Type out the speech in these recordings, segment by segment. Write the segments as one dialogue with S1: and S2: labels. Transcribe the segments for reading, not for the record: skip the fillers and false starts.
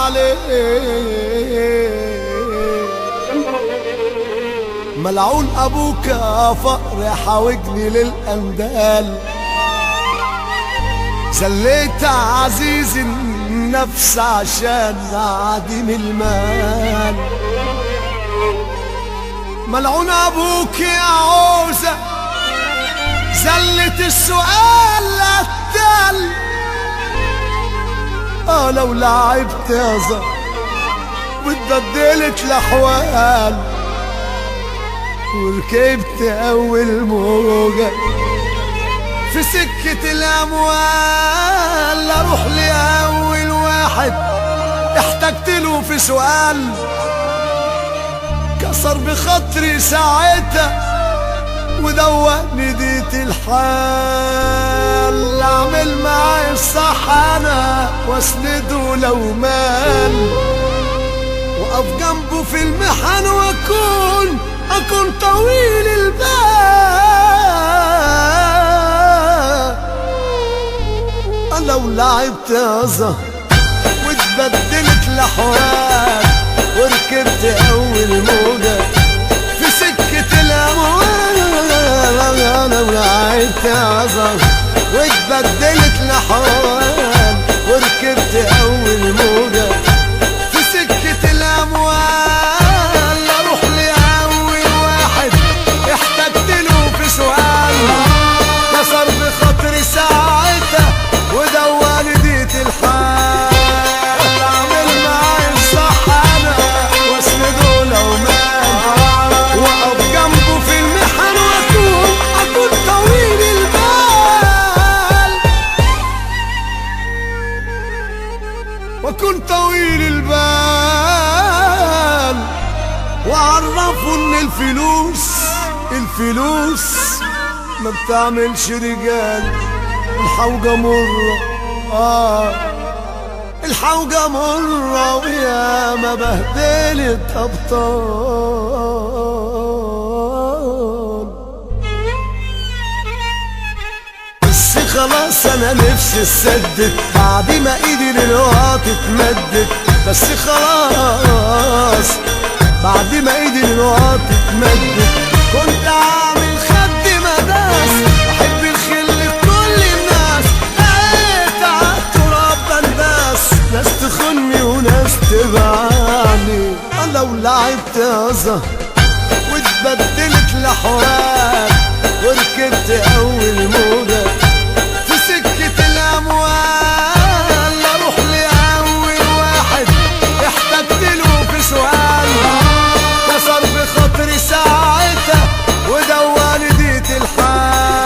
S1: عليه. ملعون ابوك يا فقر حاوجني للاندال، زليت عزيز النفس عشان عديم المال. ملعون ابوك يا عوزة زلت السؤال قتال. لو لعبت يا زهر واتبدلت الاحوال، وركبت اول موجة في سكة الاموال، اروح لاول واحد احتجت له في سؤال، كسر بخاطري ساعتها ودوقني ديت الحال. اعمل معاه الصح انا واسنده لو مال، واقف جنبه في المحن واكون طويل البال. لو لعبت يا زهر واتبدلت الاحوال، وركبت اول موجة في سكة الاموال. لو لعبت يا زهر واتبدلت الاحوال، وركبت اول موجة في سكة الاموال، اروح لاول واحد احتجت له في سؤال، كسر بخاطري ساعتها ودواني ديت الحال. اعمل معاه الصح انا واسنده لو مال، واقف جنبه في المحن واكون طويل البال، واكون طويل البال. وعرفوا ان الفلوس ما بتعملش رجال، الحوجة مرة الحوجة مرة ويا ما بهدلت أبطال. بس خلاص أنا نفسي اتسدد بعد ما إيدي للوقت اتمدت. بس خلاص بعد ما إيدي للوقت اتمدت، كنت عامل خد مداس بحب الخل لكل الناس، لقيت عالتراب بنداس، ناس تخني وناس تبعني. لو لعبت يا زهر واتبدلت الاحوال، وركبت اول موجة في سكة الاموال، اروح لاول واحد احتجت له في سؤال، كسر بخاطري ساعتها ودواني ديت الحال.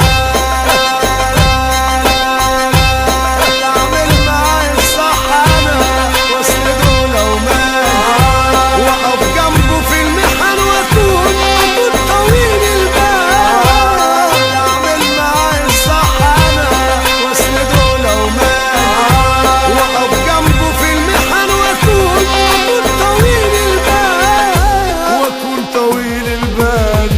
S1: اعمل معاه الصح انا واسنده لو مال، واقف جنبه في المحن واكون طويل البال. اعمل معاه الصح انا واسنده لو مال، واقف جنبه في المحن واكون طويل البال، واكون طويل البال.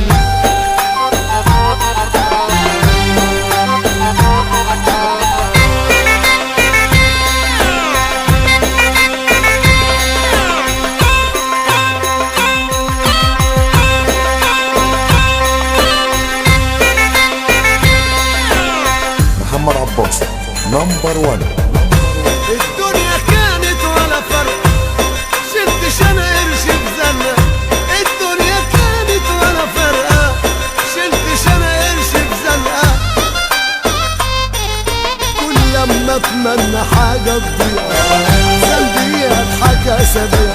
S2: محمد عباس نمبر 1.
S1: الدنيا كانت ولا فرق، شلتش انا قرش بزنة. الدنيا كانت ولا فرقة، شلتش انا قرش بزنقة. كل لما اتمنى حاجة تضيع سلبي اضحك اسابيع،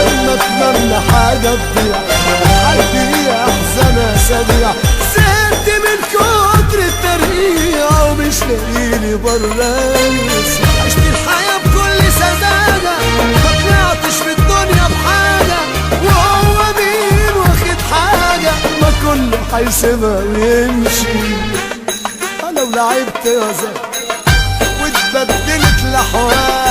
S1: لما اتمنى حاجة تضيع حدي احزن اسابيع. زهقت من كتر الترقيع ومش لاقيلي برانس، عشت الحياة بكل سذاجة ما طلعتش في الدنيا بحاجة، وهو مين واخد حاجة ما كله هيسيبها ويمشي. لو لعبت يا زهر واتبدلت الاحوال،